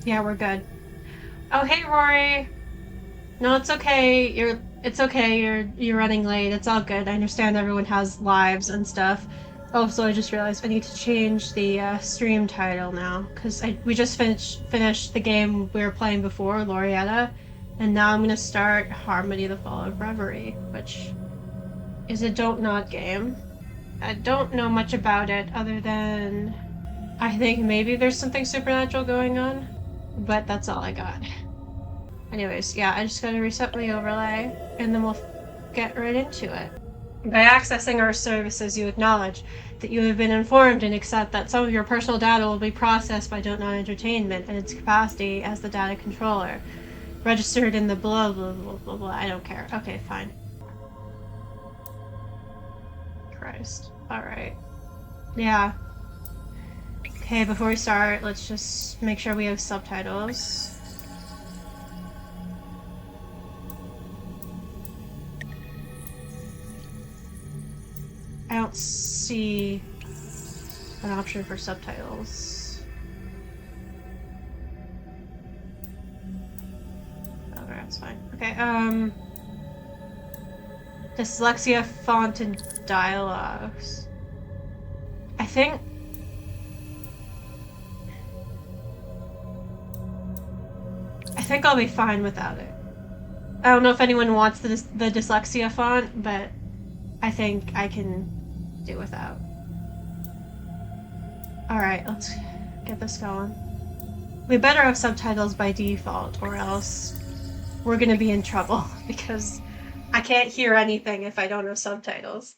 Yeah, we're good. Oh, hey, Rory. No, it's okay. It's okay. You're running late. It's all good. I understand everyone has lives and stuff. Oh, so I just realized I need to change the stream title now because we just finished the game we were playing before, Lorietta, and now I'm gonna start Harmony: The Fall of Reverie, which is a Dontnod game. I don't know much about it other than I think maybe there's something supernatural going on, but that's all I got. Anyways, yeah, I just gotta reset my overlay, and then we'll get right into it. By accessing our services, you acknowledge that you have been informed and accept that some of your personal data will be processed by Dontnod Entertainment in its capacity as the data controller. Registered in the blah blah blah blah blah. I don't care. Okay, fine. Christ. Alright. Yeah. Okay, before we start, let's just make sure we have subtitles. I don't see an option for subtitles. Oh, that's fine. Okay, dyslexia font and dialogues. I think I'll be fine without it. I don't know if anyone wants the dyslexia font, but I think I can do without. Alright, let's get this going. We better have subtitles by default, or else we're gonna be in trouble, because I can't hear anything if I don't have subtitles.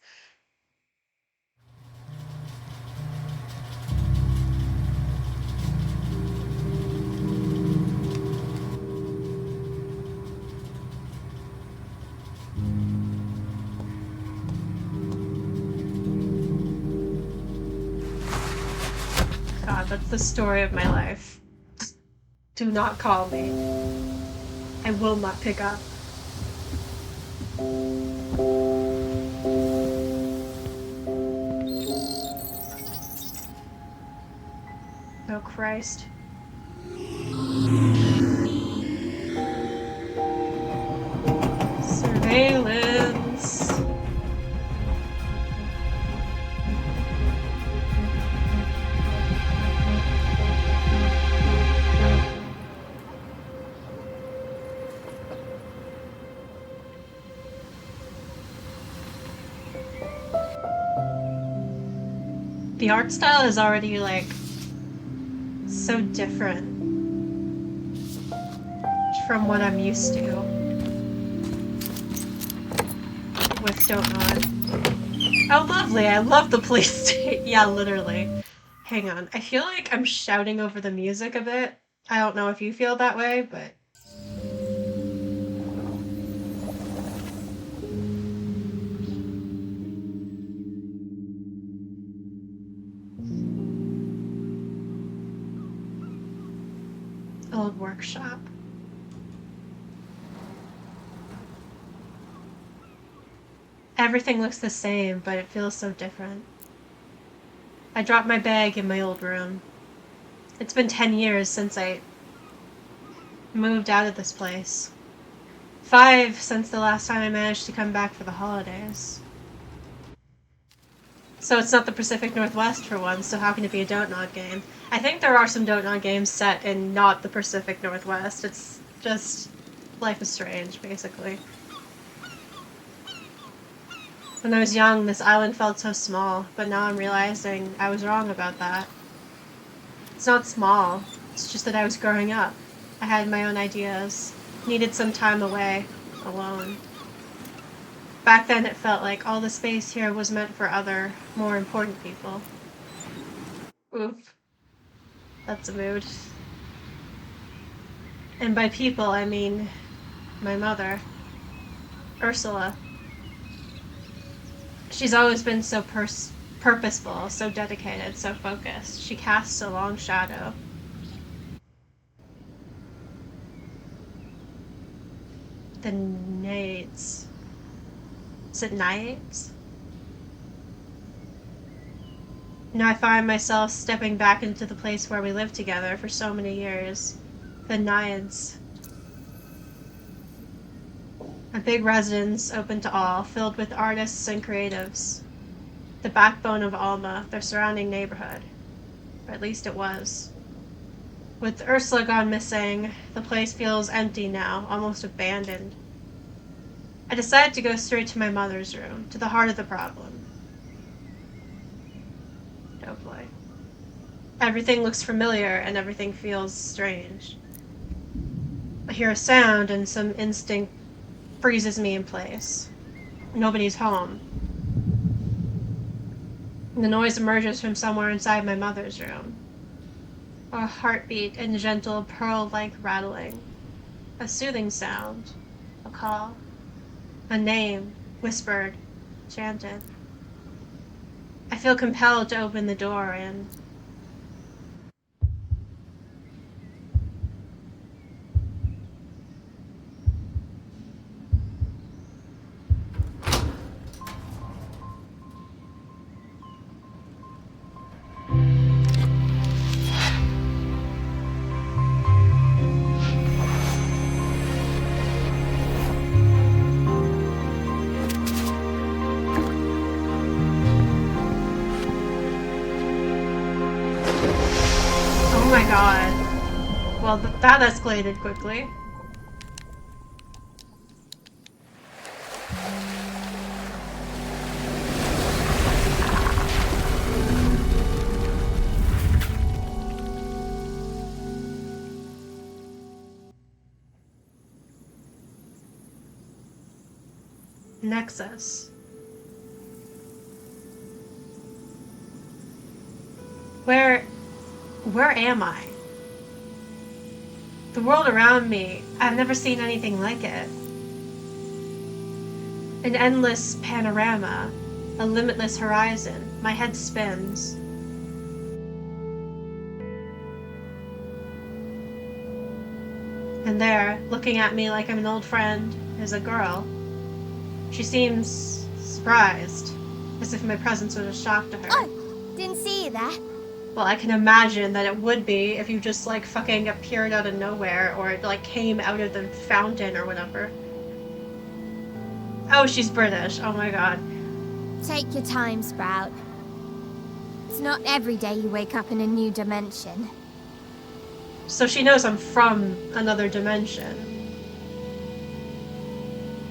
God, that's the story of my life. Do not call me. I will not pick up. Oh, Christ. Surveillance. The art style is already, like, so different from what I'm used to with Dontnod. Oh, lovely. I love the police state. Yeah, literally. Hang on. I feel like I'm shouting over the music a bit. I don't know if you feel that way, but... Old workshop. Everything looks the same, but it feels so different. I dropped my bag in my old room. It's been 10 years since I moved out of this place. 5 since the last time I managed to come back for the holidays. So it's not the Pacific Northwest for once, so how can it be a Dontnod game? I think there are some Dontnod games set in not the Pacific Northwest. It's just Life is Strange, basically. When I was young, this island felt so small, but now I'm realizing I was wrong about that. It's not small, it's just that I was growing up. I had my own ideas, needed some time away, alone. Back then it felt like all the space here was meant for other, more important people. Oof. That's a mood. And by people, I mean my mother, Ursula. She's always been so purposeful, so dedicated, so focused. She casts a long shadow. The Naiads. Is it Naiads? Now I find myself stepping back into the place where we lived together for so many years. The Naiads. A big residence open to all, filled with artists and creatives. The backbone of Alma, their surrounding neighborhood. Or at least it was. With Ursula gone missing, the place feels empty now, almost abandoned. I decided to go straight to my mother's room, to the heart of the problem. Oh boy. Everything looks familiar and everything feels strange. I hear a sound and some instinct freezes me in place. Nobody's home. The noise emerges from somewhere inside my mother's room. A heartbeat and gentle pearl-like rattling. A soothing sound. A call. A name, whispered, chanted. I feel compelled to open the door and... Oh my god. Well, that escalated quickly. Nexus. Where am I? The world around me, I've never seen anything like it. An endless panorama, a limitless horizon. My head spins. And there, looking at me like I'm an old friend, is a girl. She seems surprised, as if my presence was a shock to her. Oh, didn't see you there. Well, I can imagine that it would be if you just, like, fucking appeared out of nowhere, or it, like, came out of the fountain or whatever. Oh, she's British. Oh my god. Take your time, Sprout. It's not every day you wake up in a new dimension. So she knows I'm from another dimension.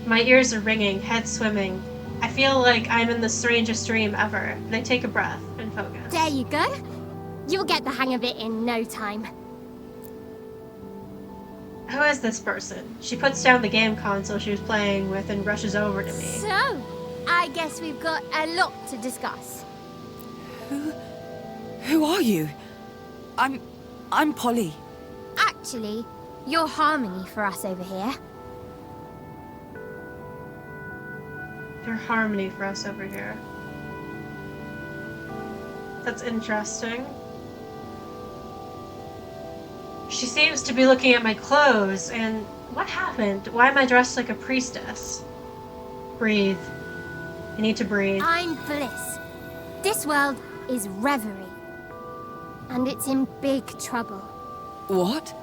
My ears are ringing, head swimming. I feel like I'm in the strangest dream ever, and I take a breath and focus. There you go. You'll get the hang of it in no time. Who is this person? She puts down the game console she was playing with and rushes over to me. So, I guess we've got a lot to discuss. Who are you? I'm Polly. Actually, you're Harmony for us over here. You're Harmony for us over here. That's interesting. She seems to be looking at my clothes, and what happened? Why am I dressed like a priestess? Breathe. I need to breathe. I'm Bliss. This world is Reverie. And it's in big trouble. What?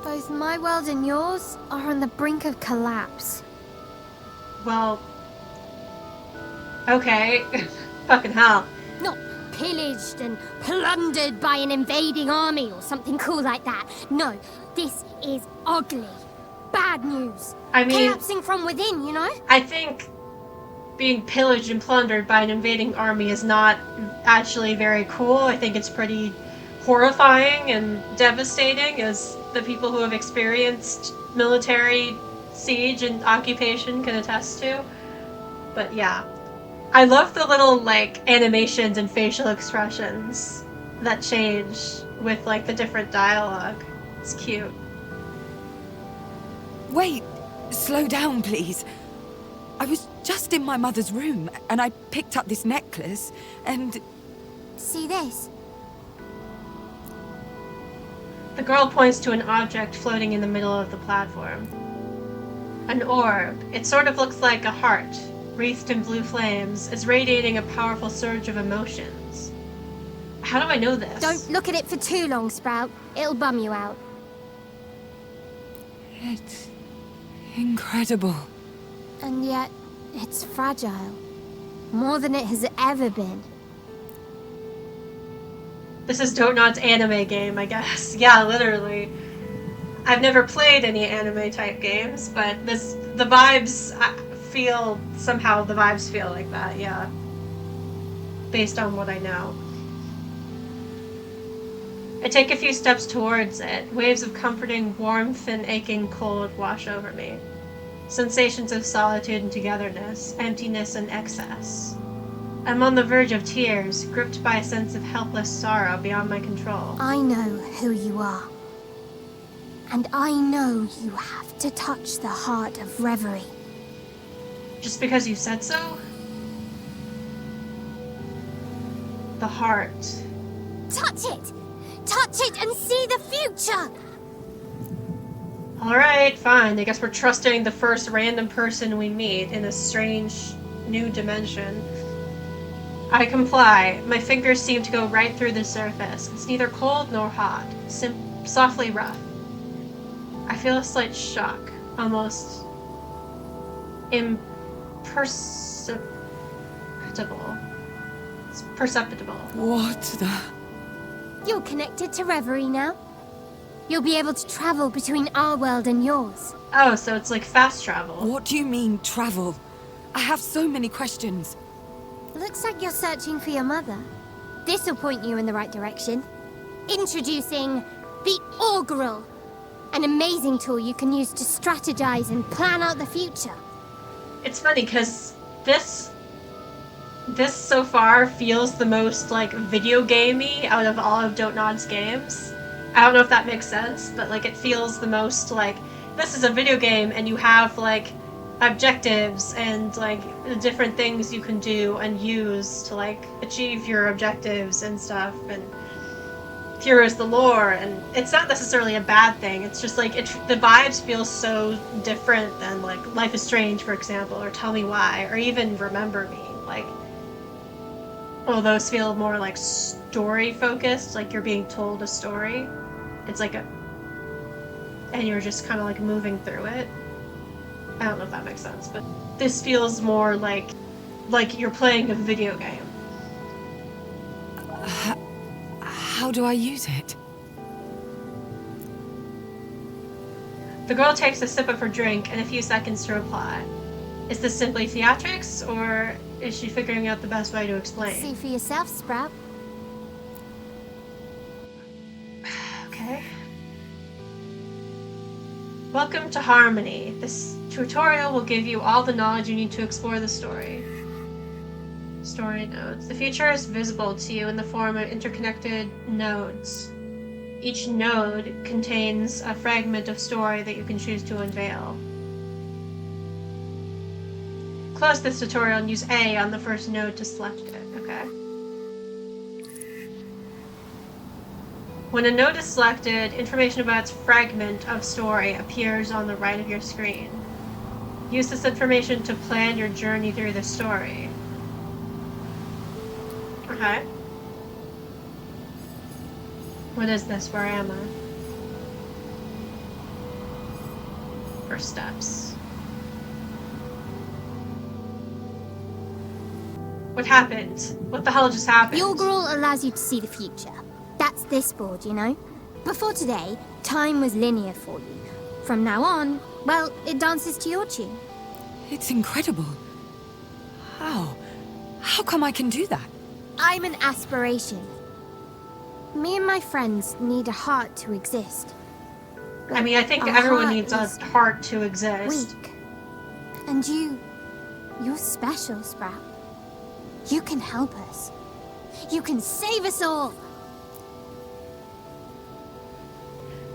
Both my world and yours are on the brink of collapse. Well... okay. Fucking hell. Not pillaged and plundered by an invading army or something cool like that. No, this is ugly. Bad news. I mean... collapsing from within, you know? I think being pillaged and plundered by an invading army is not actually very cool. I think it's pretty horrifying and devastating, as the people who have experienced military siege and occupation can attest to. But yeah. I love the little, like, animations and facial expressions that change with, like, the different dialogue. It's cute. Wait, slow down, please. I was just in my mother's room, and I picked up this necklace, and... See this? The girl points to an object floating in the middle of the platform. An orb. It sort of looks like a heart, wreathed in blue flames, is radiating a powerful surge of emotions. How do I know this? Don't look at it for too long, Sprout. It'll bum you out. It's incredible. And yet, it's fragile. More than it has ever been. This is Dontnod's anime game, I guess. Yeah, literally. I've never played any anime type games, but the vibes somehow the vibes feel like that, yeah. Based on what I know. I take a few steps towards it. Waves of comforting warmth and aching cold wash over me. Sensations of solitude and togetherness, emptiness and excess. I'm on the verge of tears, gripped by a sense of helpless sorrow beyond my control. I know who you are. And I know you have to touch the heart of Reverie. Just because you said so? The heart. Touch it! Touch it and see the future! Alright, fine. I guess we're trusting the first random person we meet in a strange new dimension. I comply. My fingers seem to go right through the surface. It's neither cold nor hot. Softly rough. I feel a slight shock. Almost imperceptible. It's perceptible. What the... You're connected to Reverie now. You'll be able to travel between our world and yours. Oh, so it's like fast travel. What do you mean, travel? I have so many questions. Looks like you're searching for your mother. This'll point you in the right direction. Introducing the Augural, an amazing tool you can use to strategize and plan out the future. It's funny because this so far feels the most like video gamey out of all of Dontnod's games. I don't know if that makes sense, but like it feels the most like this is a video game and you have like objectives and like the different things you can do and use to like achieve your objectives and stuff, and here is the lore, and it's not necessarily a bad thing. It's just like the vibes feel so different than like Life is Strange, for example, or Tell Me Why, or even Remember Me. Like, well, those feel more like story focused, like you're being told a story. It's like and you're just kind of like moving through it. I don't know if that makes sense, but this feels more like you're playing a video game. How do I use it? The girl takes a sip of her drink and a few seconds to reply. Is this simply theatrics, or is she figuring out the best way to explain? See for yourself, Sprout. Okay. Welcome to Harmony. This tutorial will give you all the knowledge you need to explore the story. Story nodes. The future is visible to you in the form of interconnected nodes. Each node contains a fragment of story that you can choose to unveil. Close this tutorial and use A on the first node to select it. Okay. When a node is selected, information about its fragment of story appears on the right of your screen. Use this information to plan your journey through the story. Okay. What is this? Where am I? First steps. What happened? What the hell just happened? The Augural allows you to see the future. That's this board, you know? Before today, time was linear for you. From now on, well, it dances to your tune. It's incredible. How? How come I can do that? I'm an aspiration. Me and my friends need a heart to exist. I mean, I think Our everyone heart needs a is heart to exist. Weak. And you're special, Sprout. You can help us. You can save us all.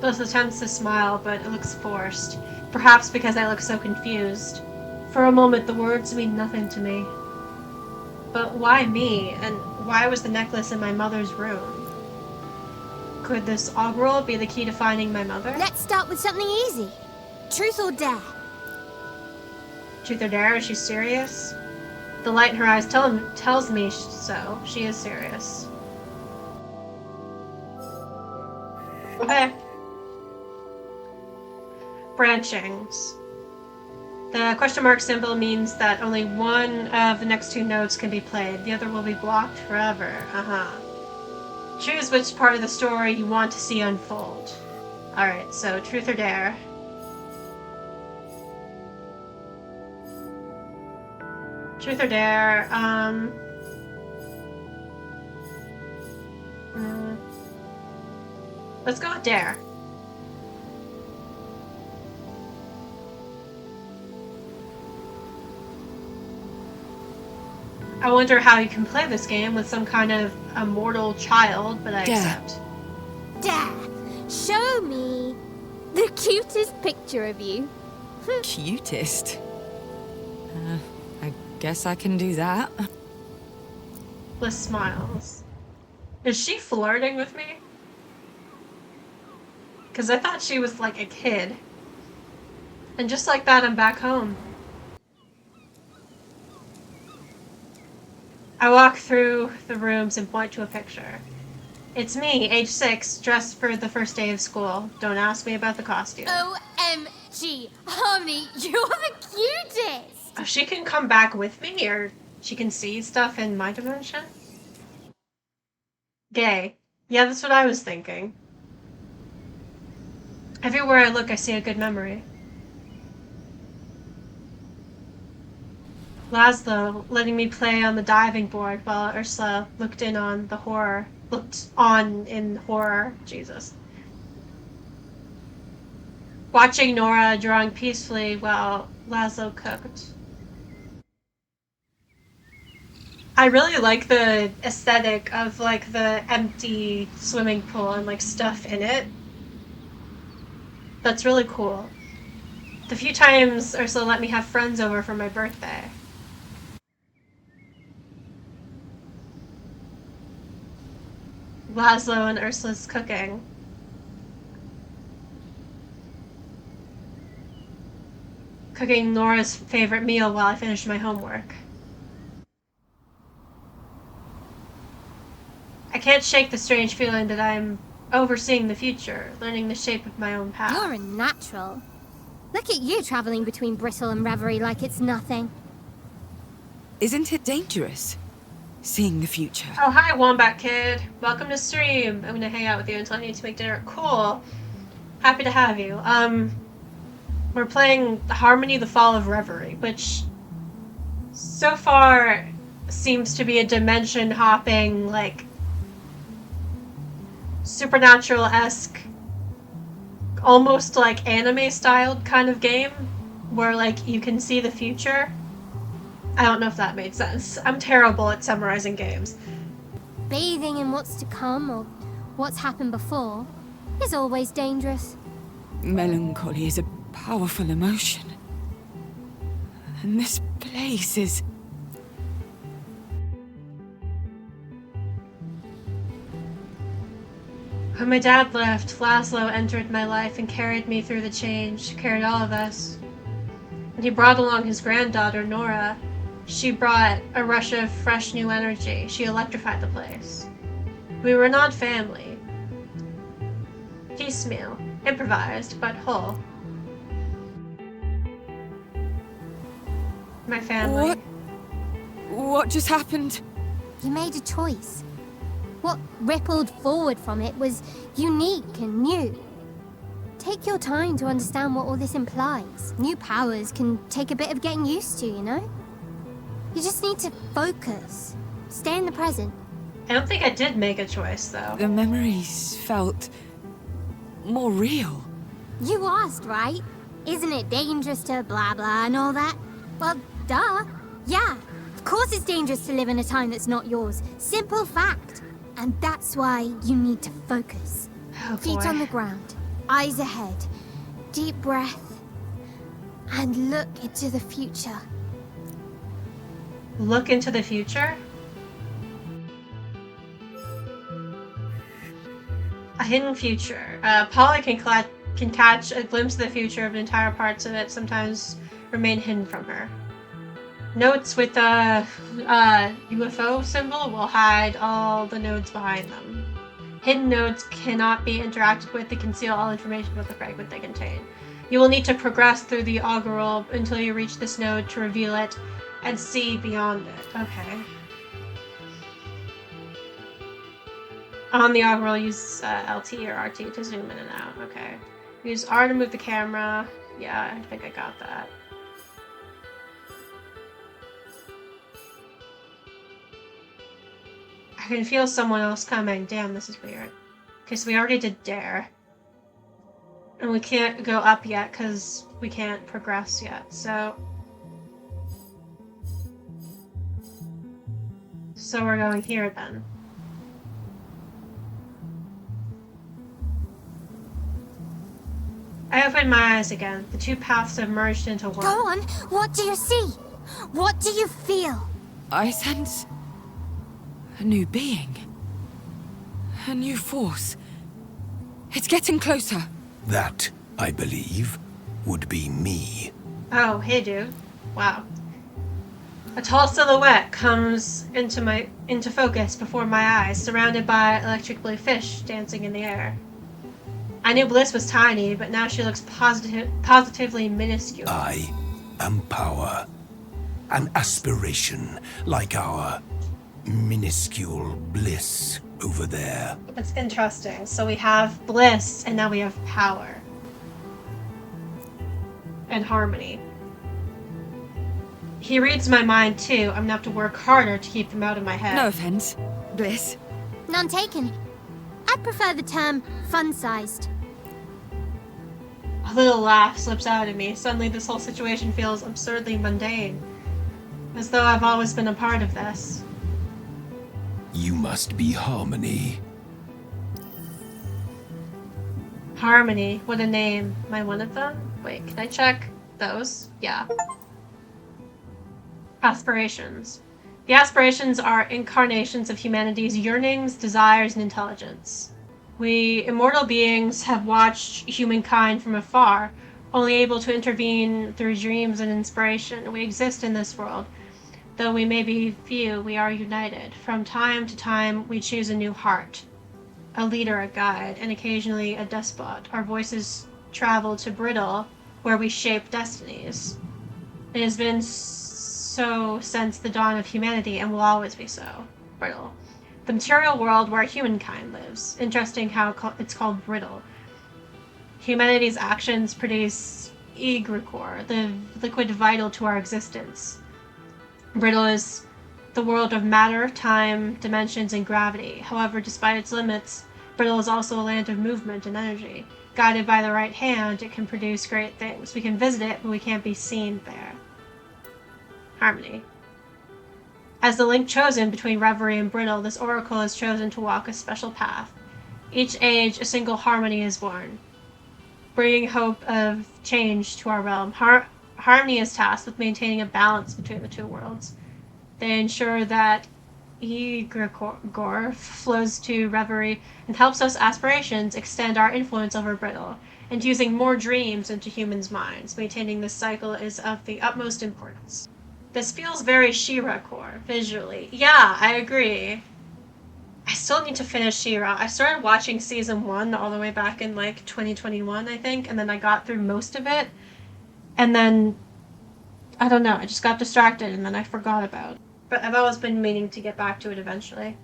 Both attempts to smile, but it looks forced. Perhaps because I look so confused. For a moment, the words mean nothing to me. But why me? And why was the necklace in my mother's room? Could this Augural be the key to finding my mother? Let's start with something easy. Truth or dare? Truth or dare? Is she serious? The light in her eyes tells me so. She is serious. Okay. Branchings. The question mark symbol means that only one of the next 2 notes can be played. The other will be blocked forever. Choose which part of the story you want to see unfold. Alright, so truth or dare. Truth or dare, let's go with dare. I wonder how you can play this game with some kind of immortal child, but I accept. Dare! Show me the cutest picture of you. Cutest? I guess I can do that. Bliss smiles. Is she flirting with me? Because I thought she was like a kid. And just like that, I'm back home. I walk through the rooms and point to a picture. It's me, age 6, dressed for the first day of school. Don't ask me about the costume. OMG, honey, you're the cutest! Oh, she can come back with me, or she can see stuff in my dimension? Gay. Yeah, that's what I was thinking. Everywhere I look, I see a good memory. Laszlo letting me play on the diving board while Ursula looked in horror. Jesus. Watching Nora drawing peacefully while Laszlo cooked. I really like the aesthetic of like the empty swimming pool and like stuff in it. That's really cool. The few times Ursula let me have friends over for my birthday. Laszlo and Ursula's cooking. Cooking Nora's favorite meal while I finished my homework. I can't shake the strange feeling that I'm overseeing the future, learning the shape of my own path. You're a natural. Look at you traveling between Brittle and Reverie like it's nothing. Isn't it dangerous? Seeing the future. Oh, hi, Wombat Kid. Welcome to stream. I'm gonna hang out with you until I need to make dinner. Cool. Happy to have you. We're playing Harmony: The Fall of Reverie, which so far seems to be a dimension-hopping, like, supernatural-esque, almost like anime-styled kind of game, where, like, you can see the future. I don't know if that made sense. I'm terrible at summarizing games. Bathing in what's to come or what's happened before is always dangerous. Melancholy is a powerful emotion. And this place is... When my dad left, Laszlo entered my life and carried me through the change, carried all of us. And he brought along his granddaughter, Nora. She brought a rush of fresh new energy. She electrified the place. We were not family. Piecemeal, improvised, but whole. My family. What just happened? You made a choice. What rippled forward from it was unique and new. Take your time to understand what all this implies. New powers can take a bit of getting used to, you know? You just need to focus. Stay in the present. I don't think I did make a choice, though. The memories felt more real. You asked, right? Isn't it dangerous to blah blah and all that? Well, duh. Yeah, of course it's dangerous to live in a time that's not yours. Simple fact. And that's why you need to focus. Oh, Feet boy. on the ground, eyes ahead, deep breath, and look into the future. Look into the future? A hidden future. Polly can catch a glimpse of the future, but entire parts of it sometimes remain hidden from her. Notes with a UFO symbol will hide all the nodes behind them. Hidden nodes cannot be interacted with. They conceal all information about the fragment they contain. You will need to progress through the augural until you reach this node to reveal it and see beyond it. Okay. On the augural, use LT or RT to zoom in and out. Okay. Use R to move the camera. Yeah, I think I got that. I can feel someone else coming. Damn, this is weird. Okay, so we already did dare. And we can't go up yet because we can't progress yet, so... So we're going here then. I opened my eyes again. The two paths have merged into one. Go on. What do you see? What do you feel? I sense a new being. A new force. It's getting closer. That, I believe, would be me. Oh, hey dude. Wow. A tall silhouette comes into focus before my eyes, surrounded by electric blue fish dancing in the air. I knew Bliss was tiny, but now she looks positively minuscule. I am power. An aspiration like our minuscule bliss over there. That's interesting. So we have bliss, and now we have power. And harmony. He reads my mind too. I'm gonna have to work harder to keep him out of my head. No offense, Bliss. None taken. I prefer the term fun-sized. A little laugh slips out of me. Suddenly this whole situation feels absurdly mundane. As though I've always been a part of this. You must be Harmony. Harmony, what a name. Am I one of them? Wait, can I check those? Yeah. Aspirations. The aspirations are incarnations of humanity's yearnings, desires, and intelligence. We immortal beings have watched humankind from afar, only able to intervene through dreams and inspiration. We exist in this world. Though we may be few, we are united. From time to time, we choose a new heart, a leader, a guide, and occasionally a despot. Our voices travel to Brittle, where we shape destinies. It has been so since the dawn of humanity, and will always be so. Brittle. The material world where humankind lives. Interesting how it's called Brittle. Humanity's actions produce egregore, the liquid vital to our existence. Brittle is the world of matter, time, dimensions, and gravity. However, despite its limits, Brittle is also a land of movement and energy. Guided by the right hand, it can produce great things. We can visit it, but we can't be seen there. Harmony. As the link chosen between Reverie and Brittle, this oracle is chosen to walk a special path. Each age, a single harmony is born, bringing hope of change to our realm. Harmony is tasked with maintaining a balance between the two worlds. They ensure that egregore flows to Reverie and helps us aspirations extend our influence over Brittle, and using more dreams into humans' minds. Maintaining this cycle is of the utmost importance. This feels very She-Ra core, visually. Yeah, I agree. I still need to finish She-Ra. I started watching season 1 all the way back in like 2021, I think, and then I got through most of it. And then, I don't know, I just got distracted and then I forgot about it. But I've always been meaning to get back to it eventually.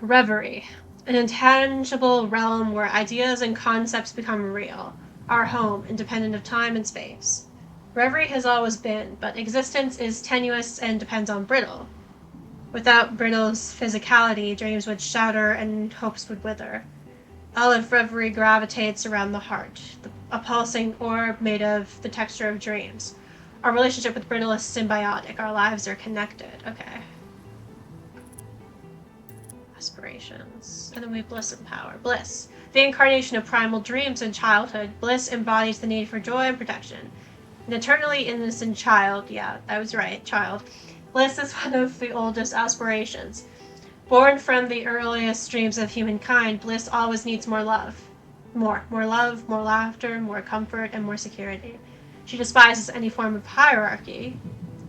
Reverie. An intangible realm where ideas and concepts become real. Our home, independent of time and space. Reverie has always been, but existence is tenuous and depends on Brittle. Without Brittle's physicality, dreams would shatter and hopes would wither. All of Reverie gravitates around the heart, a pulsing orb made of the texture of dreams. Our relationship with Brittle is symbiotic. Our lives are connected. Okay. Aspirations. And then we have bliss and power. Bliss. The incarnation of primal dreams in childhood. Bliss embodies the need for joy and protection. An eternally innocent child. Yeah, I was right. Child. Bliss is one of the oldest aspirations. Born from the earliest dreams of humankind, bliss always needs more love. More love, more laughter, more comfort, and more security. She despises any form of hierarchy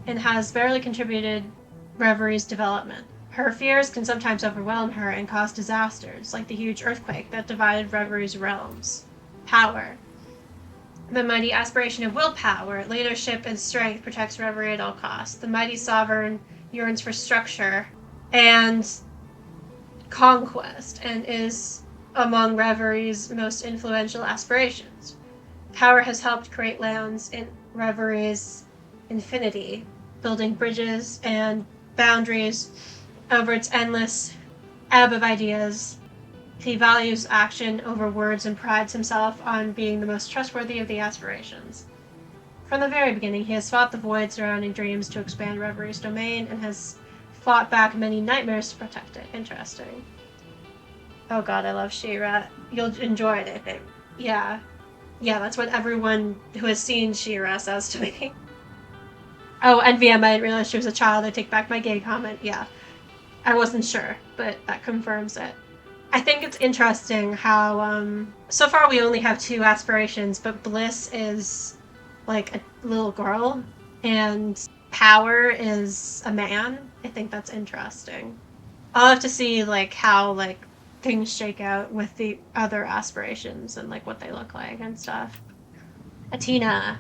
and has barely contributed Reverie's development. Her fears can sometimes overwhelm her and cause disasters, like the huge earthquake that divided Reverie's realms. power. The mighty aspiration of willpower, leadership, and strength protects Reverie at all costs. The mighty sovereign yearns for structure and conquest and is among Reverie's most influential aspirations. Power has helped create lands in Reverie's infinity, building bridges and boundaries over its endless ebb of ideas. He values action over words and prides himself on being the most trustworthy of the aspirations. From the very beginning, he has fought the void surrounding dreams to expand Reverie's domain and has fought back many nightmares to protect it. Interesting. Oh god, I love She-Ra. You'll enjoy it. Yeah, that's what everyone who has seen She-Ra says to me. Oh, NVM, I didn't realize she was a child. I take back my gay comment. Yeah, I wasn't sure, but that confirms it. I think it's interesting how, so far we only have 2 aspirations, but Bliss is, like, a little girl, and Power is a man. I think that's interesting. I'll have to see, like, how, like, things shake out with the other aspirations and, like, what they look like and stuff. Atina.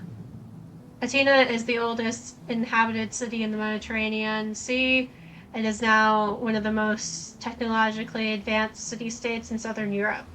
Atina is the oldest inhabited city in the Mediterranean Sea. It is now one of the most technologically advanced city-states in southern Europe.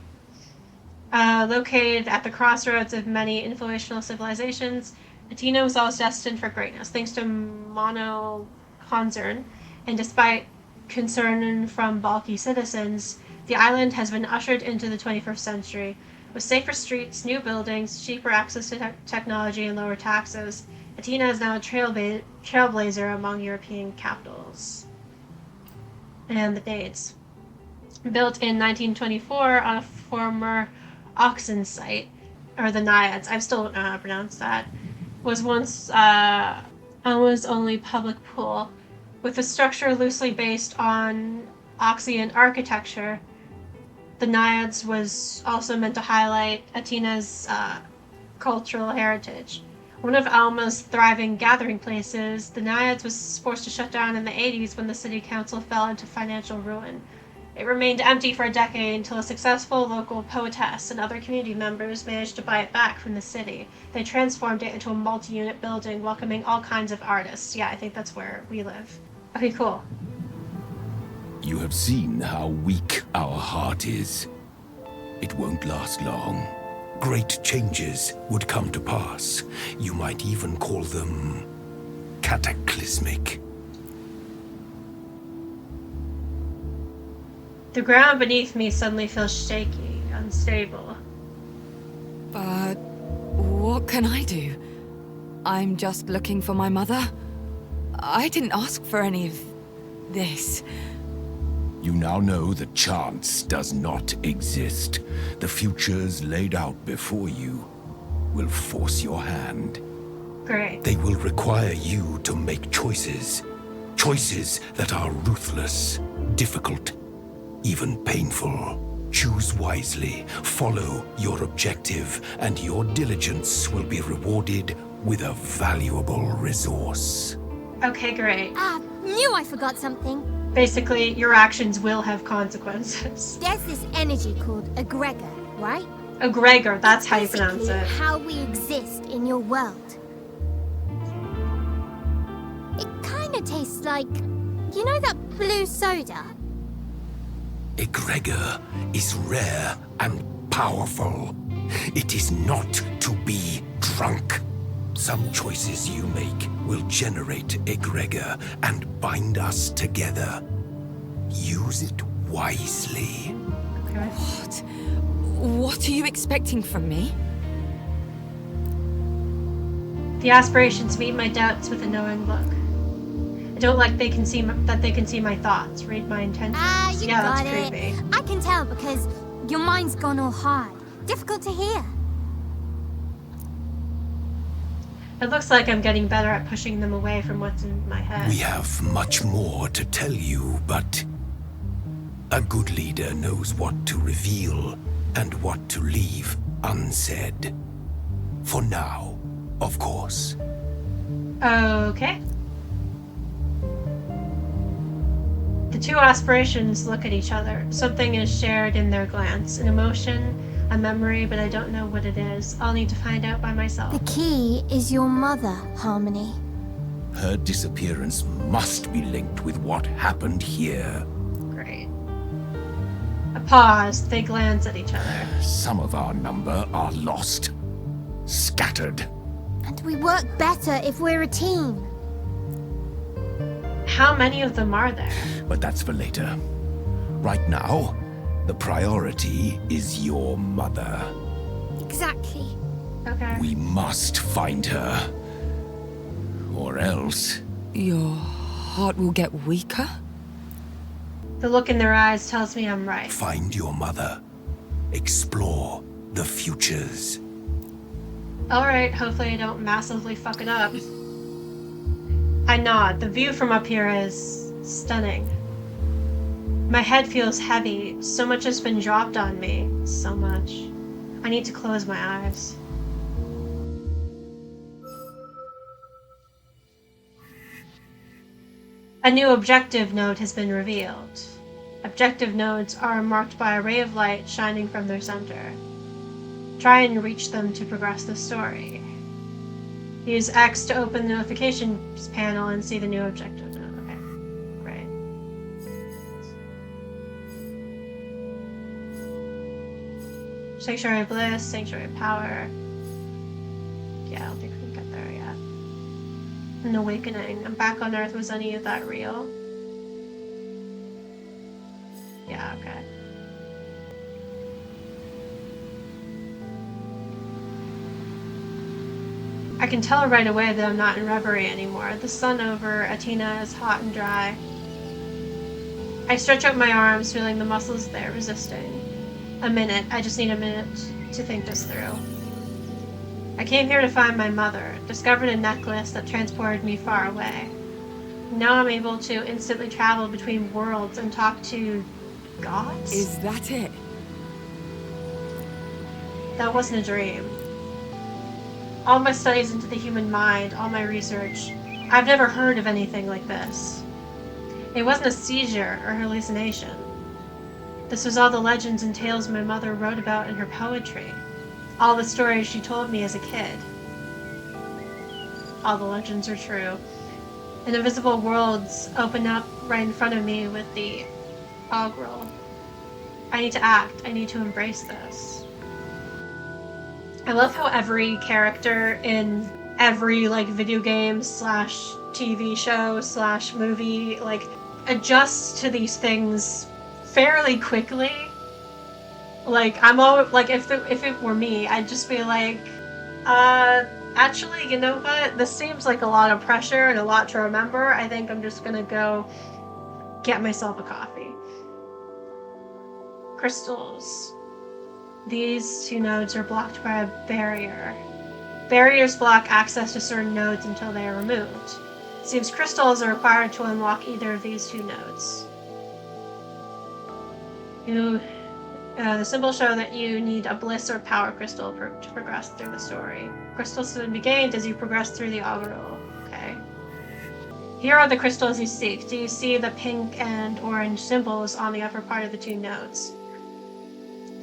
Located at the crossroads of many influential civilizations, Atina was always destined for greatness, thanks to Mono Concern, and despite concern from bulky citizens, the island has been ushered into the 21st century. With safer streets, new buildings, cheaper access to technology, and lower taxes, Atina is now a trailblazer among European capitals. And the dates. Built in 1924 on a former oxen site, or the Naiads, I still don't know how to pronounce that, was once almost only public pool. With a structure loosely based on Oxian architecture, the Naiads was also meant to highlight Atina's cultural heritage. One of Alma's thriving gathering places, the Naiads was forced to shut down in the 80s when the city council fell into financial ruin. It remained empty for a decade until a successful local poetess and other community members managed to buy it back from the city. They transformed it into a multi-unit building welcoming all kinds of artists. Yeah, I think that's where we live. Okay, cool. You have seen how weak our heart is. It won't last long. Great changes would come to pass. You might even call them cataclysmic. The ground beneath me suddenly feels shaky, unstable. But what can I do? I'm just looking for my mother. I didn't ask for any of this. You now know that chance does not exist. The futures laid out before you will force your hand. Great. They will require you to make choices. Choices that are ruthless, difficult, even painful. Choose wisely, follow your objective, and your diligence will be rewarded with a valuable resource. Okay, great. Knew I forgot something. Basically, your actions will have consequences. There's this energy called egregor, right? Egregor, that's how you pronounce Basically, it. how we exist in your world. It kind of tastes like, you know that blue soda? Egregor is rare and powerful. It is not to be drunk. Some choices you make will generate egregor and bind us together. Use it wisely. Okay. What are you expecting from me? The aspirations meet my doubts with a knowing look. I don't like they can see that they can see my thoughts, read my intentions. You Yeah, got that's it. creepy. I can tell because your mind's gone all hard. Difficult to hear. It looks like I'm getting better at pushing them away from what's in my head. We have much more to tell you, but a good leader knows what to reveal and what to leave unsaid. For now, of course. Okay. The two aspirations look at each other. Something is shared in their glance, an emotion A memory, but I don't know what it is. I'll need to find out by myself. The key is your mother, Harmony. Her disappearance must be linked with what happened here. Great. A pause. They glance at each other. Some of our number are lost, scattered. And we work better if we're a team. How many of them are there? But that's for later. Right now, the priority is your mother. Exactly. Okay. We must find her. Or else... Your heart will get weaker? The look in their eyes tells me I'm right. Find your mother. Explore the futures. Alright, hopefully I don't massively fuck it up. I nod. The view from up here is stunning. My head feels heavy. So much has been dropped on me. So much. I need to close my eyes. A new objective node has been revealed. Objective nodes are marked by a ray of light shining from their center. Try and reach them to progress the story. Use X to open the notifications panel and see the new objective node. Okay, great. Sanctuary of Bliss, Sanctuary of Power. Yeah, I don't think we can get there yet. An awakening. I'm back on Earth. Was any of that real? Yeah, okay. I can tell right away that I'm not in Reverie anymore. The sun over Atina is hot and dry. I stretch out my arms, feeling the muscles there resisting. A minute. I just need a minute to think this through. I came here to find my mother, discovered a necklace that transported me far away. Now I'm able to instantly travel between worlds and talk to gods? Is that it? That wasn't a dream. All my studies into the human mind, all my research, I've never heard of anything like this. It wasn't a seizure or hallucination. This was all the legends and tales my mother wrote about in her poetry. All the stories she told me as a kid. All the legends are true. And invisible worlds open up right in front of me with the augural. I need to act. I need to embrace this. I love how every character in every video game / TV show / movie adjusts to these things fairly quickly. I'm always if it were me, I'd just be like, actually, you know what? This seems like a lot of pressure and a lot to remember. I think I'm just gonna go get myself a coffee. Crystals. These two nodes are blocked by a barrier. Barriers block access to certain nodes until they are removed. It seems crystals are required to unlock either of these two nodes. The symbols show that you need a bliss or power crystal to progress through the story. Crystals can be gained as you progress through the augural. Okay. Here are the crystals you seek. Do you see the pink and orange symbols on the upper part of the two nodes?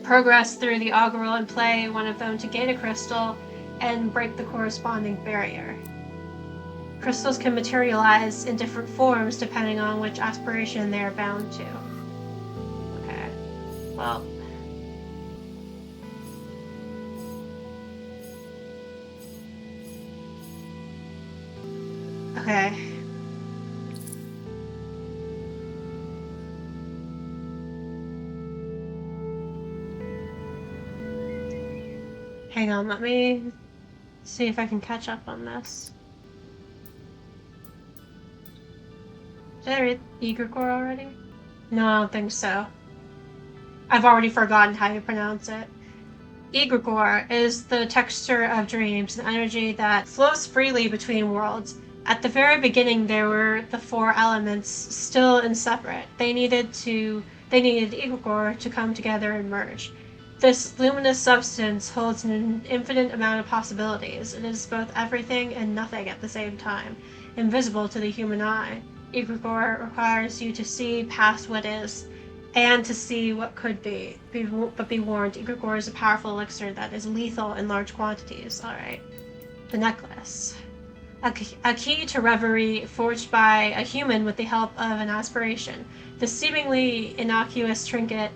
Progress through the augural and play one of them to gain a crystal and break the corresponding barrier. Crystals can materialize in different forms depending on which aspiration they are bound to. Okay. Well. Okay. Hang on, let me see if I can catch up on this. Did I read Igor already? No, I don't think so. I've already forgotten how you pronounce it. Igor is the texture of dreams, an energy that flows freely between worlds. At the very beginning, there were the four elements still and separate. They needed Igor to come together and merge. This luminous substance holds an infinite amount of possibilities. It is both everything and nothing at the same time, invisible to the human eye. Igor requires you to see past what is and to see what could be. But be warned, Igor is a powerful elixir that is lethal in large quantities. Alright. The necklace. A key to Reverie forged by a human with the help of an aspiration. The seemingly innocuous trinket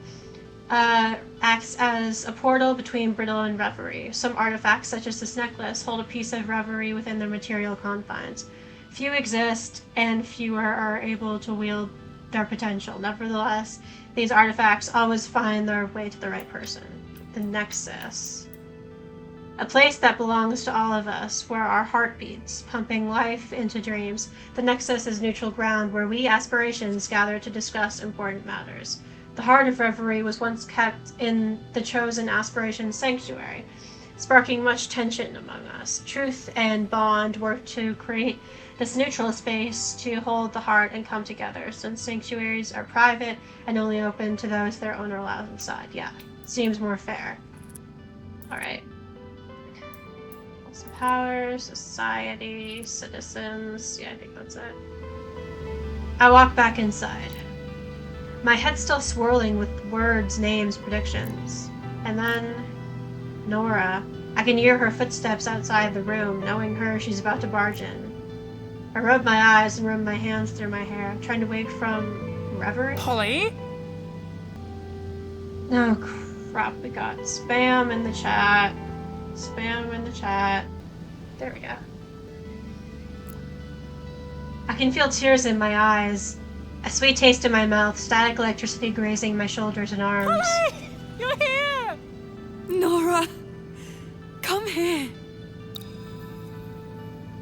acts as a portal between Brittle and Reverie. Some artifacts, such as this necklace, hold a piece of Reverie within their material confines. Few exist, and fewer are able to wield their potential. Nevertheless, these artifacts always find their way to the right person. The Nexus. A place that belongs to all of us, where our heart beats, pumping life into dreams. The Nexus is neutral ground where we aspirations gather to discuss important matters. The heart of Reverie was once kept in the chosen aspiration sanctuary, sparking much tension among us. Truth and Bond worked to create this neutral space to hold the heart and come together, since sanctuaries are private and only open to those their owner allows inside. Yeah, seems more fair. Alright. Power, society, citizens. Yeah, I think that's it. I walk back inside. My head still swirling with words, names, predictions. And then Nora. I can hear her footsteps outside the room, knowing her she's about to barge in. I rub my eyes and rub my hands through my hair, trying to wake from Reverie. Polly? Oh crap, we got spam in the chat. Spam in the chat. There we go. I can feel tears in my eyes, a sweet taste in my mouth, static electricity grazing my shoulders and arms. Polly! You're here! Nora! Come here!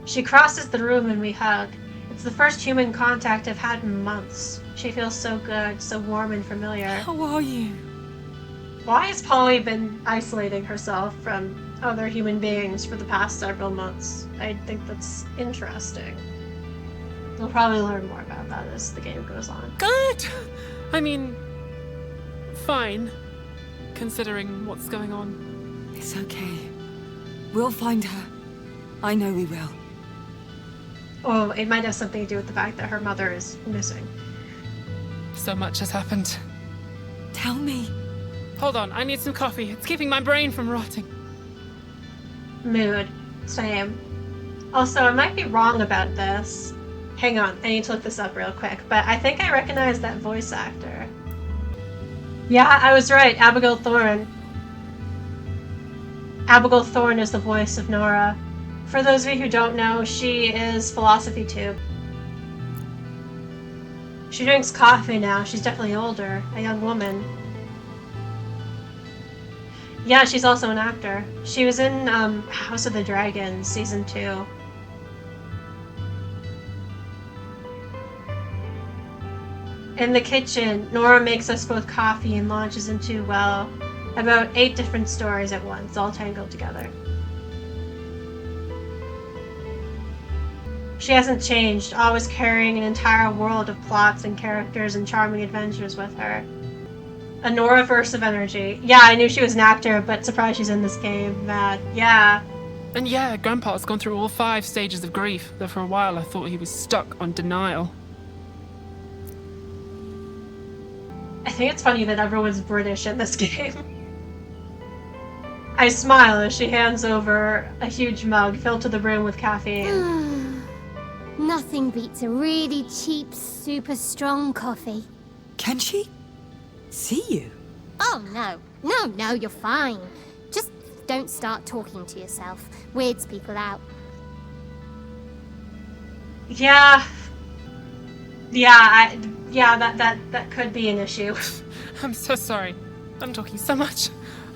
She crosses the room and we hug. It's the first human contact I've had in months. She feels so good, so warm and familiar. How are you? Why has Polly been isolating herself from other human beings for the past several months? I think that's interesting. We'll probably learn more about that as the game goes on. Good! I mean, fine, considering what's going on. It's okay. We'll find her. I know we will. Oh, it might have something to do with the fact that her mother is missing. So much has happened. Tell me. Hold on, I need some coffee. It's keeping my brain from rotting. Mood. Same. Also, I might be wrong about this. Hang on, I need to look this up real quick, but I think I recognize that voice actor. Yeah, I was right, Abigail Thorne. Abigail Thorne is the voice of Nora. For those of you who don't know, she is Philosophy Tube. She drinks coffee now, she's definitely older, a young woman. Yeah, she's also an actor. She was in House of the Dragon, Season 2. In the kitchen, Nora makes us both coffee and launches into, well, about 8 different stories at once, all tangled together. She hasn't changed, always carrying an entire world of plots and characters and charming adventures with her. A Nora-verse of energy. Yeah, I knew she was an actor, but surprised she's in this game. Mad. Yeah. And yeah, Grandpa's gone through all 5 stages of grief, though for a while I thought he was stuck on denial. I think it's funny that everyone's British in this game. I smile as she hands over a huge mug filled to the brim with caffeine. Nothing beats a really cheap, super strong coffee. Can she see you? Oh, no. No, you're fine. Just don't start talking to yourself. Weirds people out. Yeah. That could be an issue. I'm so sorry. I'm talking so much.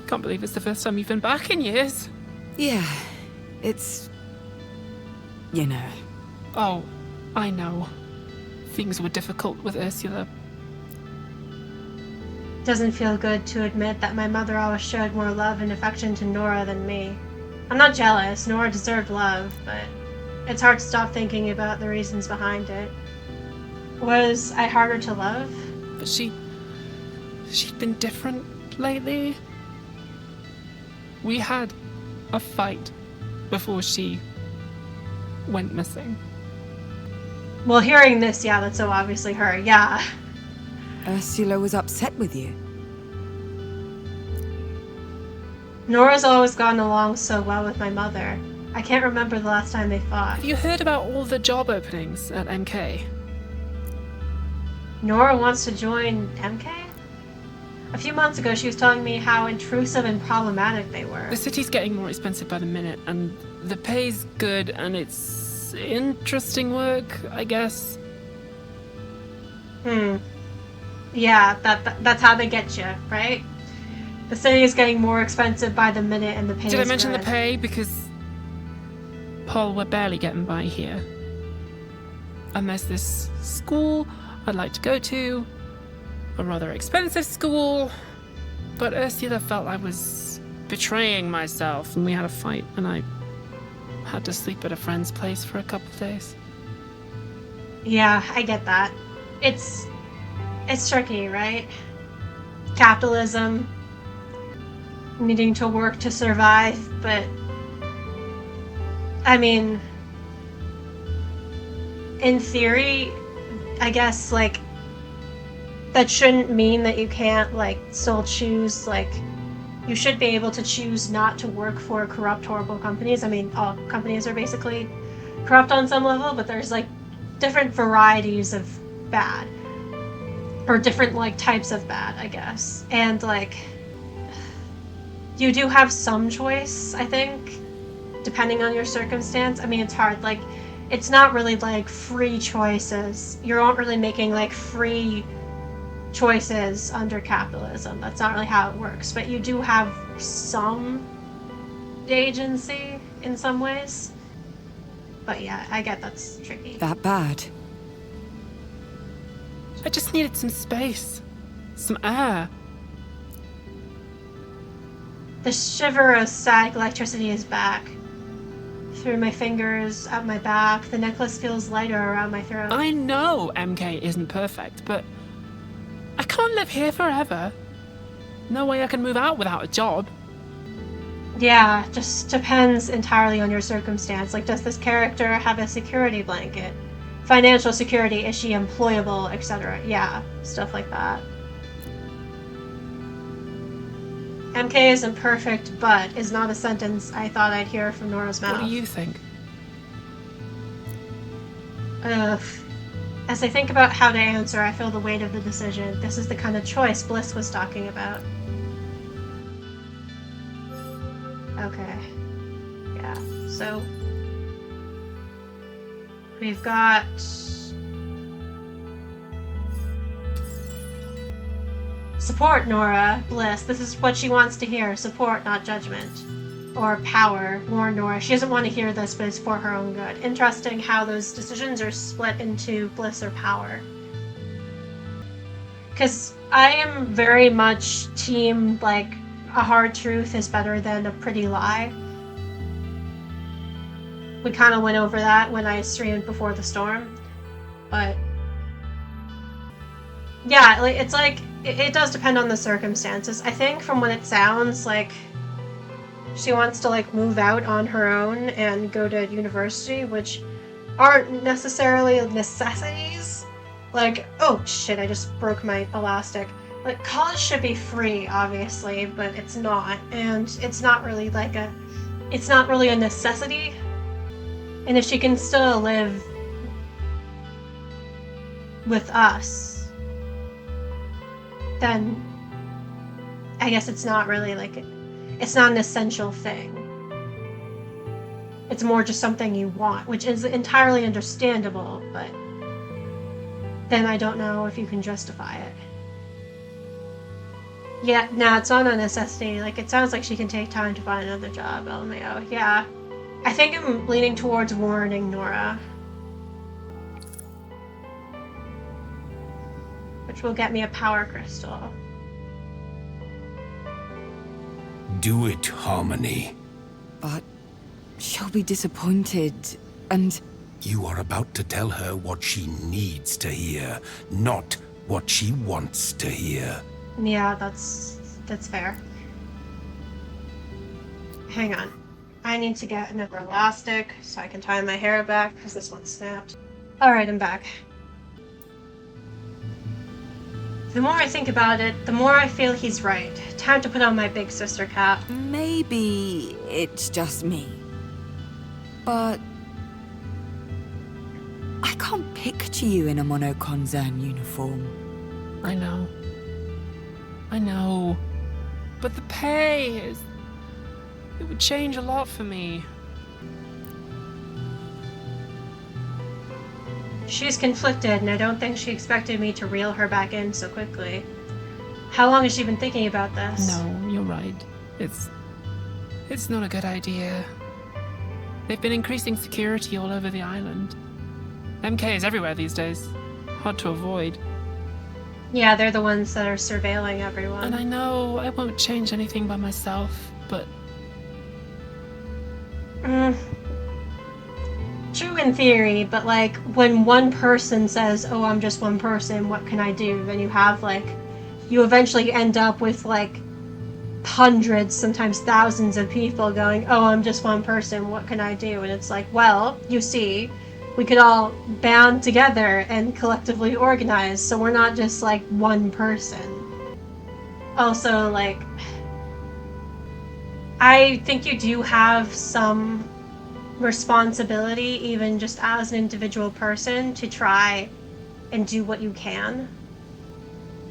Can't believe it's the first time you've been back in years. Yeah, it's... you know. Oh, I know. Things were difficult with Ursula. Doesn't feel good to admit that my mother always showed more love and affection to Nora than me. I'm not jealous, Nora deserved love, but it's hard to stop thinking about the reasons behind it. Was I harder to love? But she'd been different lately. We had a fight before she went missing. Well, hearing this, yeah, that's so obviously her, yeah. Ursula was upset with you. Nora's always gotten along so well with my mother. I can't remember the last time they fought. Have you heard about all the job openings at MK? Nora wants to join MK? A few months ago, she was telling me how intrusive and problematic they were. The city's getting more expensive by the minute, and the pay's good, and it's interesting work, I guess. Yeah, that's how they get you, right? The city is getting more expensive by the minute, and the pay Did I is mention good. the pay? Because, Paul, we're barely getting by here. And there's this school I'd like to go to, a rather expensive school, but Ursula felt I was betraying myself, and we had a fight, and I had to sleep at a friend's place for a couple of days. Yeah, I get that. It's tricky, right? Capitalism, needing to work to survive, but I mean, in theory, I guess, like, that shouldn't mean that you can't, like, still choose, like, you should be able to choose not to work for corrupt, horrible companies. I mean, all companies are basically corrupt on some level, but there's, like, different varieties of bad. Or different, like, types of bad, I guess. And, like, you do have some choice, I think, depending on your circumstance. I mean, it's hard. Like, it's not really, like, free choices. You're not really making, like, free choices under capitalism. That's not really how it works. But you do have some agency in some ways. But yeah, I get that's tricky. That bad? I just needed some space, some air. The shiver of static electricity is back. Through my fingers, up my back, the necklace feels lighter around my throat. I know MK isn't perfect, but I can't live here forever. No way I can move out without a job. Yeah, just depends entirely on your circumstance. Like, does this character have a security blanket? Financial security, is she employable, etc. Yeah, stuff like that. MK isn't perfect, but is not a sentence I thought I'd hear from Nora's mouth. What do you think? As I think about how to answer, I feel the weight of the decision. This is the kind of choice Bliss was talking about. Okay. Yeah, so we've got support, Nora. Bliss. This is what she wants to hear. Support, not judgment. Or power. Warn Nora. She doesn't want to hear this, but it's for her own good. Interesting how those decisions are split into bliss or power. Because I am very much team, like, a hard truth is better than a pretty lie. We kind of went over that when I streamed Before the Storm. But yeah, like, it's like, it does depend on the circumstances. I think from what it sounds like, she wants to, like, move out on her own and go to university, which aren't necessarily necessities. Like, oh shit, I just broke my elastic. Like, college should be free, obviously, but it's not. And it's not really like it's not really a necessity. And if she can still live with us, then I guess it's not really like, it's not an essential thing. It's more just something you want, which is entirely understandable, but then I don't know if you can justify it. Yeah, no, it's not a necessity. Like, it sounds like she can take time to find another job, LMAO. Yeah. I think I'm leaning towards warning Nora. Which will get me a power crystal. Do it, Harmony. But she'll be disappointed, and... You are about to tell her what she needs to hear, not what she wants to hear. Yeah, that's fair. Hang on. I need to get another elastic so I can tie my hair back because this one snapped. Alright, I'm back. The more I think about it, the more I feel he's right. Time to put on my big sister cap. Maybe it's just me. But I can't picture you in a monoconcern uniform. I know. I know. But the pay is... It would change a lot for me. She's conflicted, and I don't think she expected me to reel her back in so quickly. How long has she been thinking about this? No, you're right. It's not a good idea. They've been increasing security all over the island. MK is everywhere these days. Hard to avoid. Yeah, they're the ones that are surveilling everyone. And I know I won't change anything by myself, but... True in theory, but like, when one person says, oh, I'm just one person, what can I do? Then you have like, you eventually end up with like hundreds, sometimes thousands of people going, oh, I'm just one person, what can I do? And it's like, well, you see, we could all band together and collectively organize, so we're not just like one person. Also, like, I think you do have some responsibility, even just as an individual person, to try and do what you can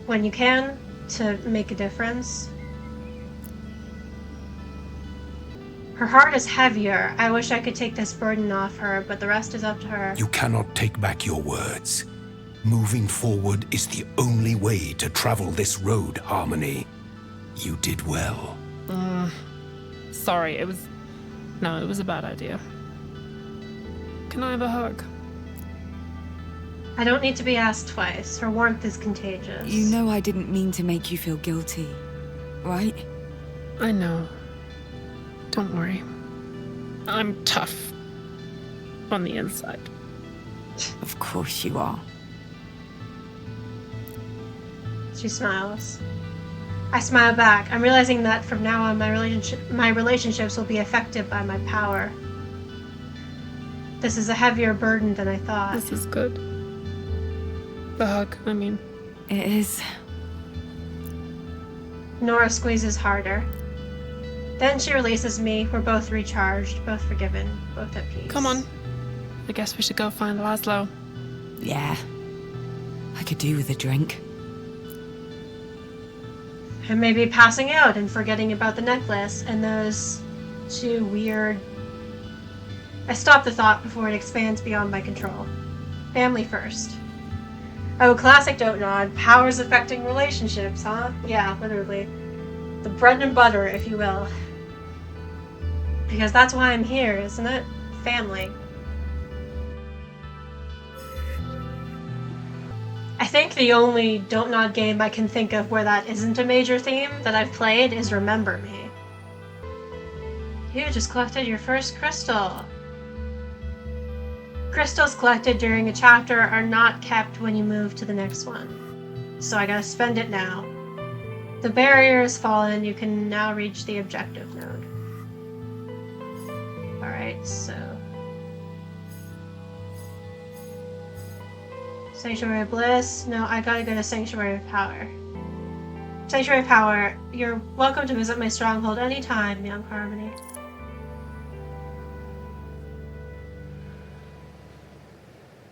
when you can to make a difference. Her heart is heavier. I wish I could take this burden off her, but the rest is up to her. You cannot take back your words. Moving forward is the only way to travel this road, Harmony. You did well. Sorry, it was a bad idea. Can I have a hug? I don't need to be asked twice. Her warmth is contagious. You know I didn't mean to make you feel guilty, right? I know. Don't worry. I'm tough. On the inside. Of course you are. She smiles. I smile back. I'm realizing that from now on my relationships will be affected by my power. This is a heavier burden than I thought. This is good. The hug, I mean. It is. Nora squeezes harder. Then she releases me. We're both recharged, both forgiven, both at peace. Come on. I guess we should go find Laszlo. Yeah. I could do with a drink. And maybe passing out and forgetting about the necklace and those two weird... I stop the thought before it expands beyond my control. Family first. Oh, classic Dontnod. Powers affecting relationships, huh? Yeah, literally. The bread and butter, if you will. Because that's why I'm here, isn't it? Family. I think the only Dontnod game I can think of where that isn't a major theme that I've played is Remember Me. You just collected your first crystal. Crystals collected during a chapter are not kept when you move to the next one. So I gotta spend it now. The barrier has fallen, you can now reach the objective node. Alright, so... Sanctuary of Bliss? No, I gotta go to Sanctuary of Power. Sanctuary of Power, you're welcome to visit my stronghold anytime, young Harmony.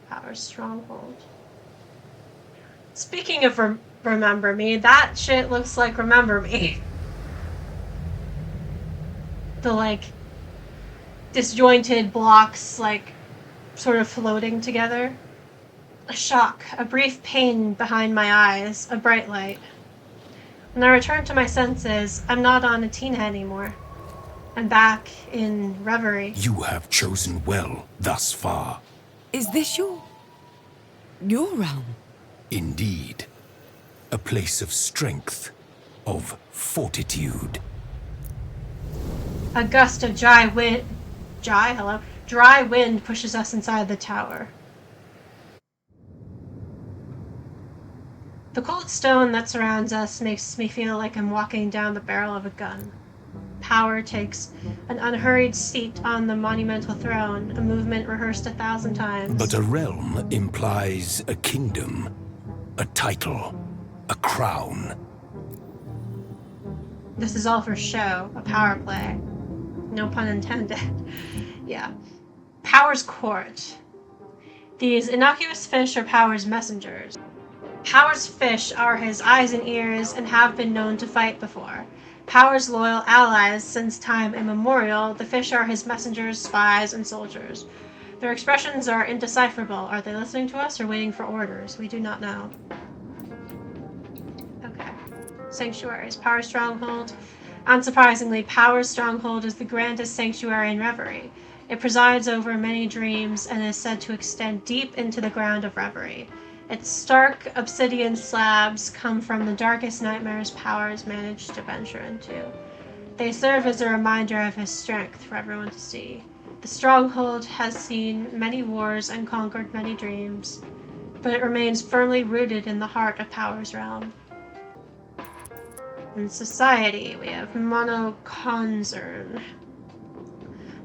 Power stronghold. Speaking of Remember Me, that shit looks like Remember Me. The, like, disjointed blocks, like, sort of floating together. A shock, a brief pain behind my eyes, a bright light. When I return to my senses, I'm not on Atina anymore. I'm back in Reverie. You have chosen well thus far. Is this your realm? Indeed. A place of strength, of fortitude. A gust of dry wind pushes us inside the tower. The cold stone that surrounds us makes me feel like I'm walking down the barrel of a gun. Power takes an unhurried seat on the monumental throne, a movement rehearsed 1,000 times. But a realm implies a kingdom, a title, a crown. This is all for show, a power play. No pun intended. Yeah. Power's court. These innocuous fish are Power's messengers. Power's fish are his eyes and ears and have been known to fight before. Power's loyal allies since time immemorial, the fish are his messengers, spies, and soldiers. Their expressions are indecipherable. Are they listening to us or waiting for orders? We do not know. Okay. Sanctuaries. Power's stronghold. Unsurprisingly, Power's stronghold is the grandest sanctuary in Reverie. It presides over many dreams and is said to extend deep into the ground of Reverie. Its stark obsidian slabs come from the darkest nightmares Powers managed to venture into. They serve as a reminder of his strength for everyone to see. The stronghold has seen many wars and conquered many dreams, but it remains firmly rooted in the heart of Power's realm. In society, we have Monoconzern.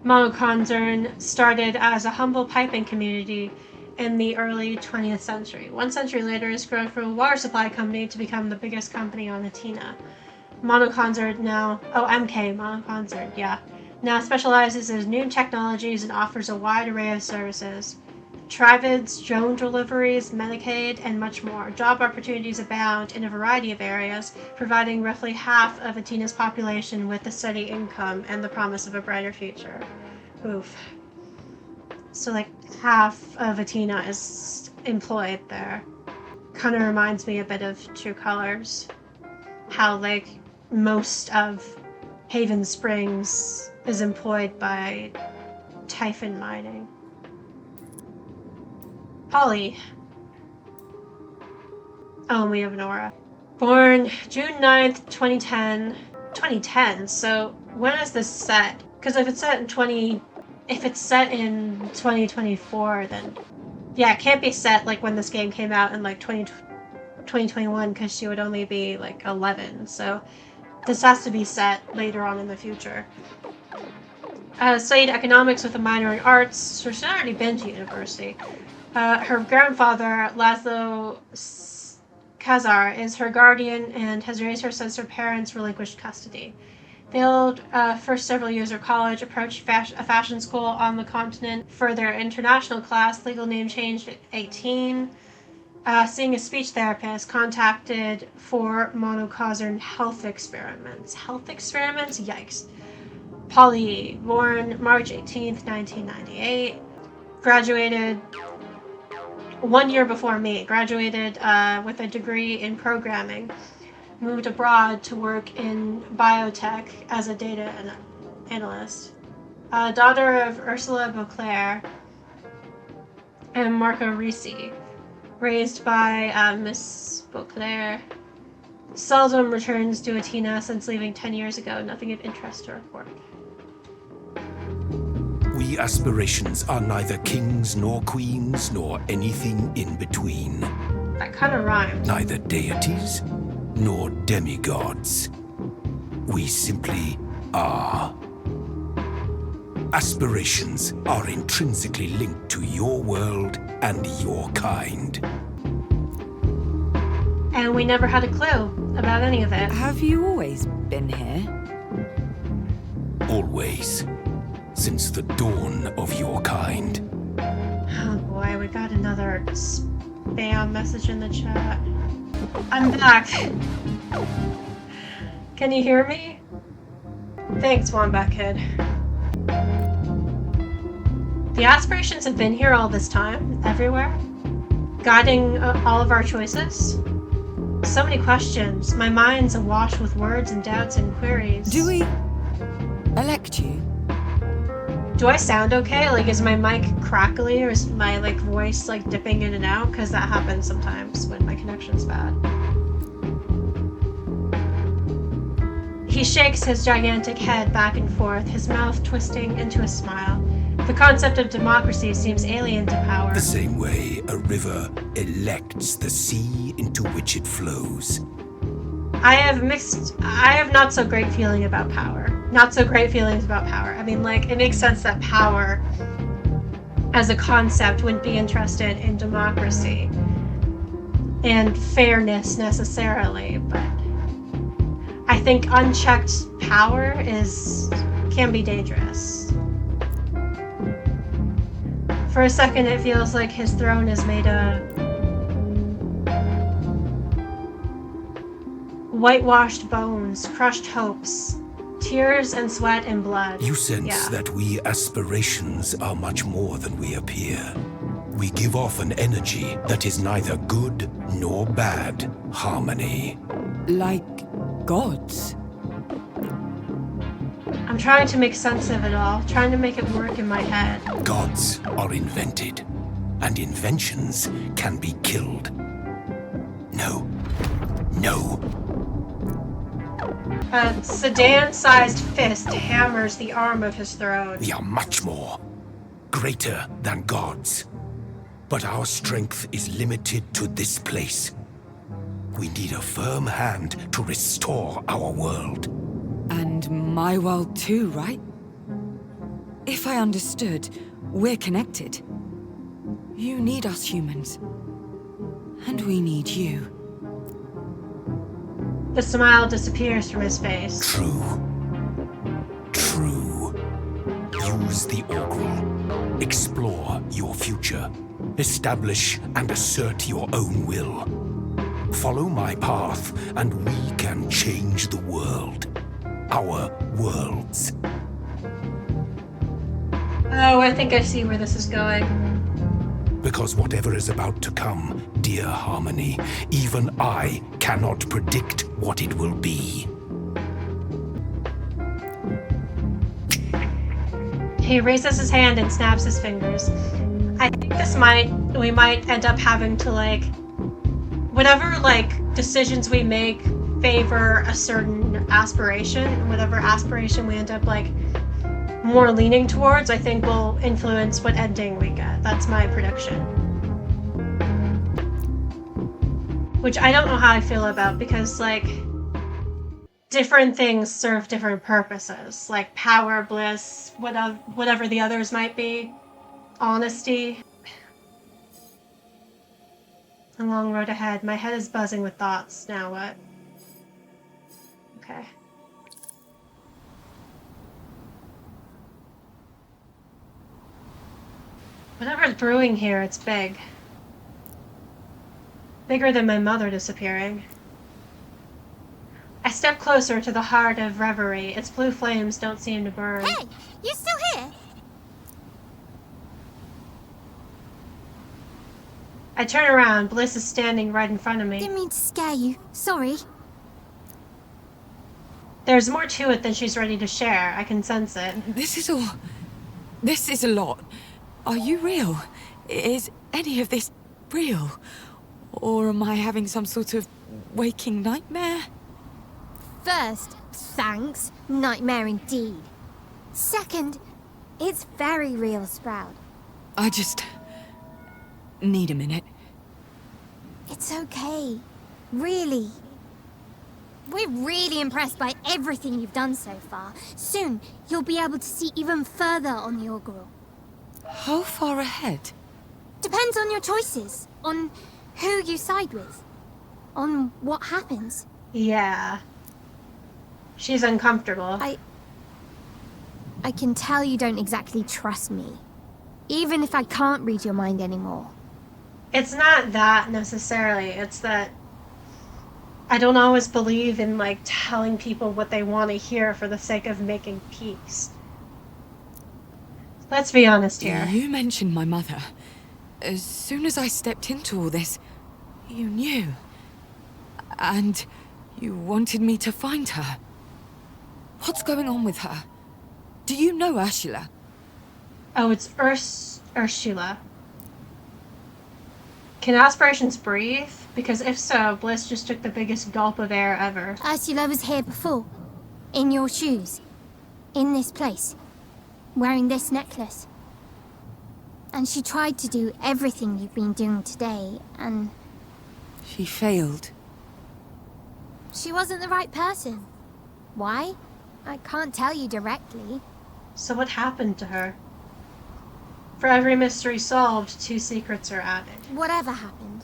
Monoconzern started as a humble piping community in the early 20th century. 1 century later, it's grown from a water supply company to become the biggest company on Athena. Monoconzern now, Monoconzern, yeah, now specializes in new technologies and offers a wide array of services. Trivids, drone deliveries, Medicaid, and much more. Job opportunities abound in a variety of areas, providing roughly half of Athena's population with a steady income and the promise of a brighter future. Oof. So like half of Athena is employed there. Kind of reminds me a bit of True Colors. How like most of Haven Springs is employed by Typhon mining. Polly. Oh, and we have Nora. Born June 9th, 2010. 2010, so when is this set? Because if it's set in 2024, then yeah, it can't be set like when this game came out in like 2021, because she would only be like 11, so this has to be set later on in the future. Studied economics with a minor in arts, so she's already been to university. Her grandfather, Laszlo Kazar, is her guardian and has raised her since her parents relinquished custody. Failed first several years of college, approached a fashion school on the continent for their international class, legal name changed at 18. Seeing a speech therapist, contacted for Monoconzern health experiments. Health experiments? Yikes. Polly, born March 18th, 1998. Graduated 1 year before me. Graduated with a degree in programming. Moved abroad to work in biotech as a data analyst. Daughter of Ursula Beauclair and Marco Risi. Raised by Miss Beauclair. Seldom returns to Athena since leaving 10 years ago. Nothing of interest to report. We aspirations are neither kings nor queens nor anything in between. That kind of rhymed. Neither deities nor demigods. We simply are. Aspirations are intrinsically linked to your world and your kind. And we never had a clue about any of it. Have you always been here? Always. Since the dawn of your kind. Oh boy, we got another spam message in the chat. I'm back. Can you hear me? Thanks, Wombat Kid. The aspirations have been here all this time, everywhere, guiding all of our choices. So many questions. My mind's awash with words and doubts and queries. Do we elect you? Do I sound okay? Like, is my mic crackly or is my voice dipping in and out? Because that happens sometimes when my connection's bad. He shakes his gigantic head back and forth, his mouth twisting into a smile. The concept of democracy seems alien to power. The same way a river elects the sea into which it flows. I have not so great feeling about power. Not so great feelings about power. I mean, it makes sense that power as a concept wouldn't be interested in democracy. and fairness necessarily, but I think unchecked power can be dangerous. For a second, it feels like his throne is made of whitewashed bones, crushed hopes, tears and sweat and blood. You sense that we aspirations are much more than we appear. We give off an energy that is neither good nor bad harmony. Like gods? I'm trying to make sense of it all, trying to make it work in my head. Gods are invented, and inventions can be killed. No. No. A sedan-sized fist hammers the arm of his throne. We are much more. Greater than gods. But our strength is limited to this place. We need a firm hand to restore our world. And my world too, right? If I understood, we're connected. You need us humans. And we need you. The smile disappears from his face. True. True. Use the Orgrill. Explore your future. Establish and assert your own will. Follow my path, and we can change the world. Our worlds. Oh, I think I see where this is going. Because whatever is about to come, dear Harmony, even I cannot predict what it will be. He raises his hand and snaps his fingers. I think we might end up having to, like, whatever, like, decisions we make favor a certain aspiration, whatever aspiration we end up, like, more leaning towards, I think will influence what ending we get. That's my prediction. Which I don't know how I feel about, because, like, different things serve different purposes. Like power, bliss, whatever the others might be. Honesty. A long road ahead. My head is buzzing with thoughts. Now what? Okay. Whatever's brewing here, it's big. Bigger than my mother disappearing. I step closer to the heart of Reverie. Its blue flames don't seem to burn. Hey, you still here? I turn around. Bliss is standing right in front of me. Didn't mean to scare you. Sorry. There's more to it than she's ready to share. I can sense it. This is a lot. Are you real? Is any of this real? Or am I having some sort of waking nightmare? First, thanks. Nightmare indeed. Second, it's very real, Sprout. I just need a minute. It's okay. Really. We're really impressed by everything you've done so far. Soon, you'll be able to see even further on the Orgrill. How far ahead? Depends on your choices. On who you side with. On what happens. Yeah. She's uncomfortable. I can tell you don't exactly trust me. Even if I can't read your mind anymore. It's not that necessarily. It's that I don't always believe in, like, telling people what they want to hear for the sake of making peace. Let's be honest here. You mentioned my mother. As soon as I stepped into all this, you knew. And you wanted me to find her. What's going on with her? Do you know Ursula? Oh, it's Ursula. Can aspirations breathe? Because if so, Bliss just took the biggest gulp of air ever. Ursula was here before. In your shoes. In this place. Wearing this necklace. And she tried to do everything you've been doing today, and... She failed. She wasn't the right person. Why? I can't tell you directly. So what happened to her? For every mystery solved, 2 secrets are added. Whatever happened.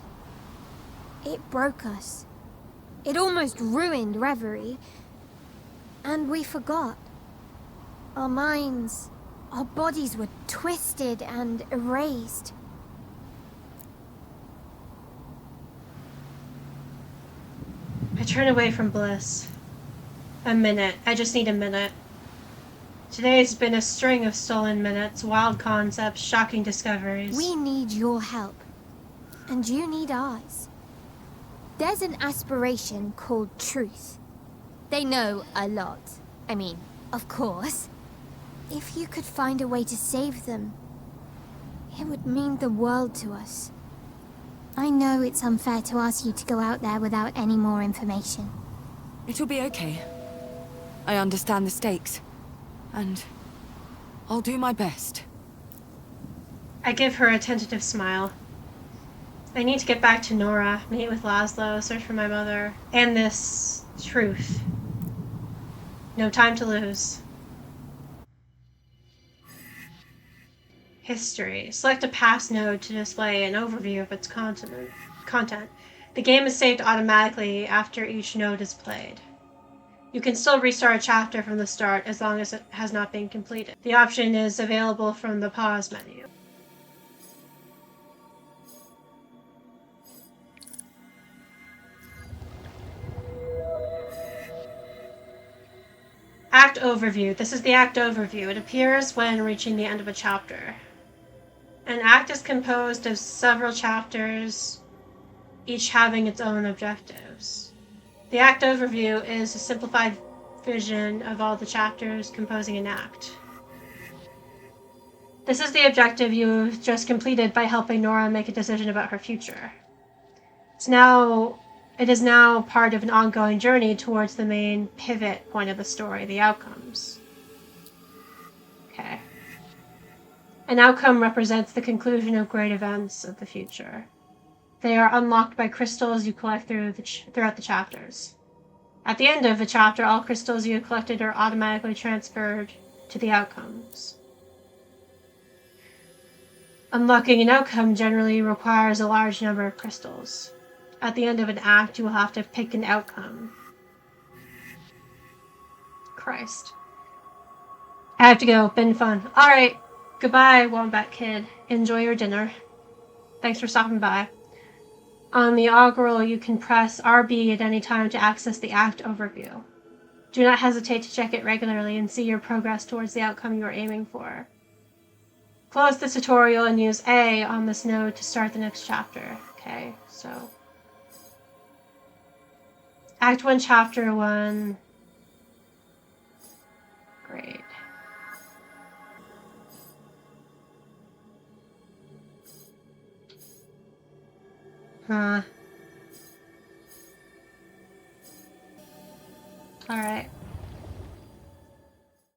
It broke us. It almost ruined Reverie. And we forgot. Our minds, our bodies were twisted and erased. I turn away from Bliss. A minute. I just need a minute. Today's been a string of stolen minutes, wild concepts, shocking discoveries. We need your help. And you need ours. There's an aspiration called truth. They know a lot. I mean, of course. If you could find a way to save them, it would mean the world to us. I know it's unfair to ask you to go out there without any more information. It'll be okay. I understand the stakes. And I'll do my best. I give her a tentative smile. I need to get back to Nora, meet with Laszlo, search for my mother, and this truth. No time to lose. History. Select a pass node to display an overview of its content. The game is saved automatically after each node is played. You can still restart a chapter from the start as long as it has not been completed. The option is available from the pause menu. Act Overview. This is the Act Overview. It appears when reaching the end of a chapter. An act is composed of several chapters, each having its own objectives. The Act Overview is a simplified vision of all the chapters composing an act. This is the objective you've just completed by helping Nora make a decision about her future. It is now part of an ongoing journey towards the main pivot point of the story, the outcomes. Okay. An outcome represents the conclusion of great events of the future. They are unlocked by crystals you collect throughout the chapters. At the end of the chapter, all crystals you have collected are automatically transferred to the outcomes. Unlocking an outcome generally requires a large number of crystals. At the end of an act, you will have to pick an outcome. Christ. I have to go. Been fun. Alright. Goodbye, Wombat Kid. Enjoy your dinner. Thanks for stopping by. On the augural, you can press RB at any time to access the act overview. Do not hesitate to check it regularly and see your progress towards the outcome you are aiming for. Close the tutorial and use A on this node to start the next chapter. Okay, so... Act 1, Chapter 1. Great. Huh. Alright.